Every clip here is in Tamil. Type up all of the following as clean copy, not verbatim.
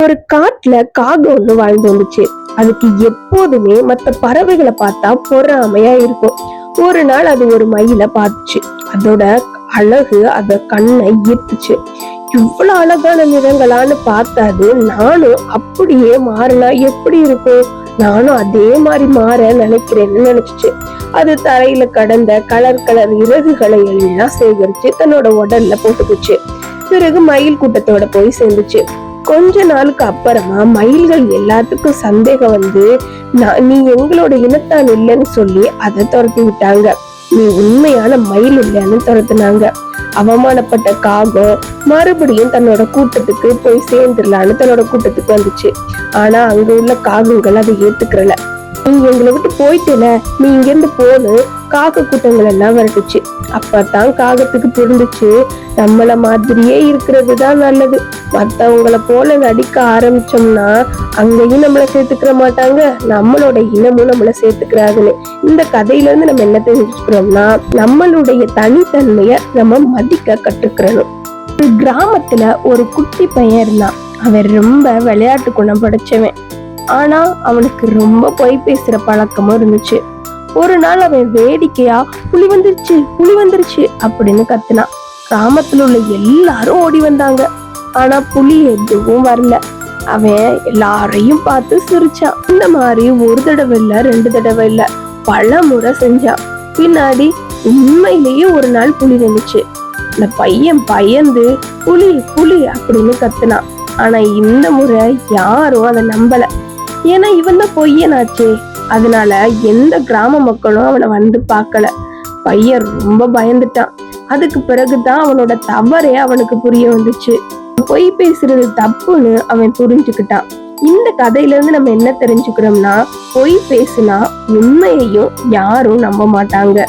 ஒரு காட்டுல காகம் ஒண்ணு வாழ்ந்து வந்துச்சு. அதுக்கு எப்போதுமே மத்த பறவைகளை பார்த்தா பொறாமையா இருக்கும். ஒரு நாள் அது ஒரு மயிலை பார்த்துச்சு. அதோட அழகு அத கண்ணை ஈர்த்துச்சு. இவ்வளவு அழகான நிறங்களான்னு பார்த்தாது. நானும் அப்படியே மாறினா எப்படி இருக்கும், நானும் அதே மாதிரி மாற நினைக்கிறேன்னு நினைச்சுச்சு. அது தரையில கடந்த கலர் கலர் இறகுகளை எல்லாம் சேகரிச்சு தன்னோட உடல்ல போட்டுக்குச்சு. பிறகு மயில் கூட்டத்தோட போய் சேர்ந்துச்சு. கொஞ்ச நாளுக்கு அப்புறமா மயில்கள் எல்லாத்துக்கும் சந்தேகம் வந்து நீ எங்களோட இனத்தான் இல்லைன்னு சொல்லி அதை துரத்தி விட்டாங்க. நீ உண்மையான மயில் இல்லைன்னு துரத்துனாங்க. அவமானப்பட்ட காகம் மறுபடியும் தன்னோட கூட்டத்துக்கு போய் சேர்ந்துடலான்னு தன்னோட கூட்டத்துக்கு வந்துச்சு. ஆனா அங்க உள்ள காகங்கள் அதை ஏத்துக்கிறல. நீ எங்களை விட்டு போயிட்டல, நீ இங்க இருந்து போன்னு காக கூட்டங்கள் எல்லாம் வரட்டுச்சு. அப்பதான் காகத்துக்கு புரிஞ்சுச்சு, நம்மள மாதிரியே இருக்கிறது தான் நல்லது. மத்தவங்களை போல நடிக்க ஆரம்பிச்சோம்னா அங்கேயும் நம்மள சேர்த்துக்கிற மாட்டாங்க, நம்மளோட இனமும் நம்மள சேர்த்துக்கிறாங்கன்னு. இந்த கதையில இருந்து நம்ம என்ன தெரிஞ்சுக்கிறோம்னா, நம்மளுடைய தனித்தன்மைய நம்ம மதிக்க கற்றுக்கிறணும். ஒரு கிராமத்துல ஒரு குட்டி பையன் இருந்தான். அவன் ரொம்ப விளையாட்டு குணம் படைச்சவன். ஆனா அவனுக்கு ரொம்ப பொய் பேசுற பழக்கமும் இருந்துச்சு. ஒரு நாள் அவன் வேடிக்கையா புலி வந்துருச்சு புலி வந்துருச்சு அப்படின்னு கத்துனான். கிராமத்துல உள்ள எல்லாரும் ஓடி வந்தாங்க. ஆனா புலி எதுவும் வரல. அவன் எல்லாரையும் பார்த்து சிரிச்சான். இந்த மாதிரி ஒரு தடவை இல்ல, 2 தடவை இல்ல, பல முறை செஞ்சான். பின்னாடி உண்மையிலேயே ஒரு நாள் புலி வந்துச்சு. இந்த பையன் பயந்து புலி புலி அப்படின்னு கத்துனான். ஆனா இந்த முறை யாரும் அதை நம்பல. ஏன்னா இவன் தான் பொய்யனாச்சே. அதனால எந்த கிராம மக்களும் அவனை வந்து பார்க்கல. பையன் ரொம்ப பயந்துட்டான். அதுக்கு பிறகுதான் அவனோட தவறே அவனுக்கு புரிய வந்துச்சு. பொய் பேசுறது தப்புன்னு அவன் புரிஞ்சுக்கிட்டான். இந்த கதையில இருந்து நம்ம என்ன தெரிஞ்சுக்கிறோம்னா, பொய் பேசினா உண்மையையும் யாரும் நம்ப மாட்டாங்க.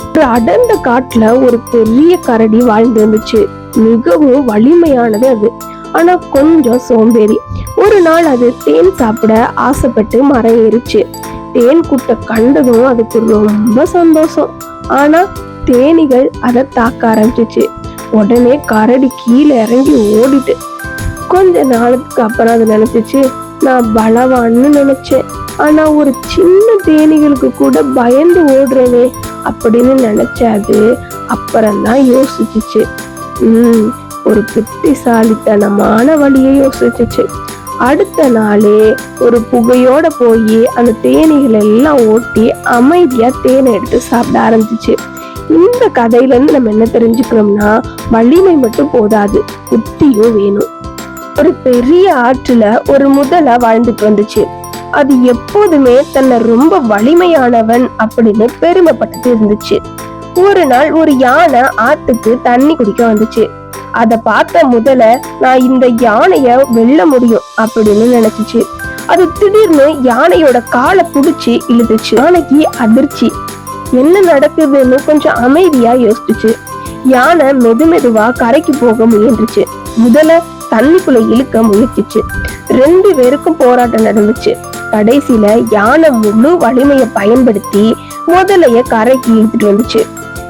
ஒரு அடர்ந்த காட்டுல ஒரு பெரிய கரடி வாழ்ந்து வந்துச்சு. மிகவும் வலிமையானது அது. ஆனா கொஞ்சம் சோம்பேறி. ஒரு நாள் அது தேன் சாப்பிட ஆசைப்பட்டு மரம் ஏறிச்சு. தேன் கூட்ட கண்டதும் அதுக்கு ரொம்ப சந்தோஷம். ஆனா தேனீகள் அதை தாக்க ஆரம்பிச்சிச்சு. உடனே கரடி கீழே இறங்கி ஓடிட்டு. கொஞ்ச நாளுக்கு அப்புறம் அது நினைச்சிச்சு, நான் பலவான்னு நினைச்சேன், ஆனா ஒரு சின்ன தேனீகளுக்கு கூட பயந்து ஓடுறேனே அப்படின்னு நினைச்சாது. அப்புறம்தான் யோசிச்சுச்சு. ஒரு புத்திசாலித்தனமான வழியை யோசிச்சுச்சு. அடுத்த நாளே ஒரு புகையோட போய் அந்த தேனீகள் எல்லாம் ஓட்டி அமைதியா தேனை எடுத்து சாப்பிட ஆரம்பிச்சிச்சு. இந்த கதையில இருந்து நம்ம என்ன தெரிஞ்சுக்கிறோம்னா, வலிமை மட்டும் போதாது, புத்தியும் வேணும். ஒரு பெரிய ஆற்றுல ஒரு முதலை வாழ்ந்துட்டு வந்துச்சு. அது எப்போதுமே தன்னை ரொம்ப வலிமையானவன் அப்படின்னு பெருமைப்பட்டு இருந்துச்சு. ஒரு நாள் ஒரு யானை ஆத்துக்கு தண்ணி குடிக்க வந்துச்சு. அத பார்த்த முதல்ல, நான் இந்த யானைய வெல்ல முடியும் அப்படின்னு நினைச்சிச்சு. அது திடீர்னு யானையோட காலை புடிச்சு இழுத்துச்சு. யானைக்கு அதிர்ச்சி. என்ன நடக்குதுன்னு கொஞ்சம் அமைதியா யோசிச்சுச்சு. யானை மெதுவா கரைக்கு போக முயன்றுச்சு. முதல்ல தண்ணிக்குள்ள இழுக்க முயற்சிச்சு. 2 பேருக்கும் போராட்டம் நடந்துச்சு. கடைசியில யானை முழு வலிமையை பயன்படுத்தி முதலைய கரைக்கு இழுத்துட்டு வந்துச்சு.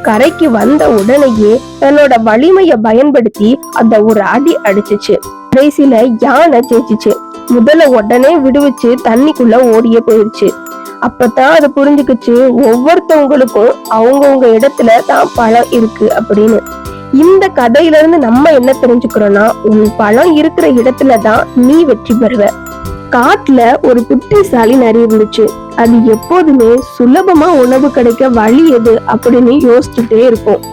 கரைக்கு வந்த உடனேயே தன்னோட வலிமைய பயன்படுத்தி அந்த ஒரு அடி அடிச்சுச்சு. கடைசியில யானை ஜெயிச்சுச்சு. முதல்ல உடனே விடுவிச்சு தண்ணிக்குள்ள ஓடியே போயிடுச்சு. அப்பதான் அது புரிஞ்சுக்குச்சு, ஒவ்வொருத்தவங்களுக்கும் அவங்கவுங்க இடத்துல தான் பழம் இருக்கு அப்படின்னு. இந்த கதையில இருந்து நம்ம என்ன தெரிஞ்சுக்கிறோம்னா, உன் பழம் இருக்கிற இடத்துலதான் நீ வெற்றி பெறுவ. காட்டுல ஒரு புத்திசாலி நரி இருந்துச்சு. அது எப்போதுமே சுலபமா உணவு கிடைக்க வழி எது அப்படின்னு யோசிச்சுட்டே இருக்கும்.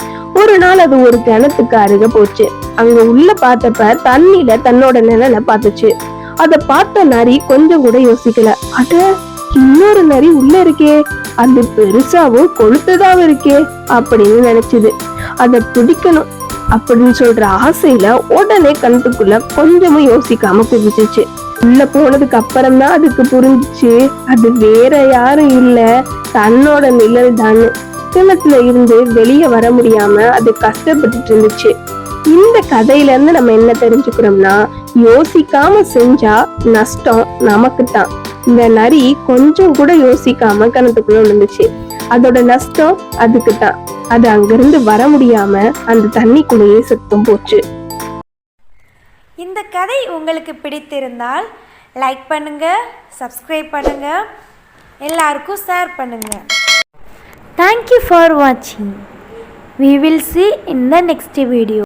ஒரு நாள் அது ஒரு கிணத்துக்கு அருகே போச்சு. அங்க உள்ள பார்த்தப்ப தண்ணியில தன்னோட நிழலை பார்த்துச்சு. அத பார்த்த நரி கொஞ்சம் கூட யோசிக்கல. அட, இன்னொரு நரி உள்ள இருக்கே, அது பெருசாவும் கொளுத்ததாவும் இருக்கே அப்படின்னு நினைச்சுது. அதை பிடிக்கணும் அப்படின்னு சொல்ற ஆசையில உடனே கிணத்துக்குள்ள கொஞ்சமும் யோசிக்காம குதிச்சிச்சு. உள்ள போனதுக்கு அப்புறம் தான் அதுக்கு புரிஞ்சிச்சு, அது வேற யாரும் இல்ல, தன்னோட நிழல் தான். கிணத்துல இருந்து வெளியே வர முடியாம அது கஷ்டப்பட்டுட்டு இருந்துச்சு. இந்த கதையில இருந்து நம்ம என்ன தெரிஞ்சுக்கிறோம்னா, யோசிக்காம செஞ்சா நஷ்டம் நமக்கு தான். இந்த நரி கொஞ்சம் கூட யோசிக்காம கிணத்துக்குள்ள விழுந்துச்சு. அதோட நஷ்டம் அதுக்கு தான். அது அங்கிருந்து வர முடியாம அந்த தண்ணிக்குள்ளேயே செத்தும் போச்சு. இந்த கதை உங்களுக்கு பிடித்திருந்தால் லைக் பண்ணுங்கள், சப்ஸ்கிரைப் பண்ணுங்கள், எல்லாருக்கும் ஷேர் பண்ணுங்கள். Thank you for watching. We will see in the next video.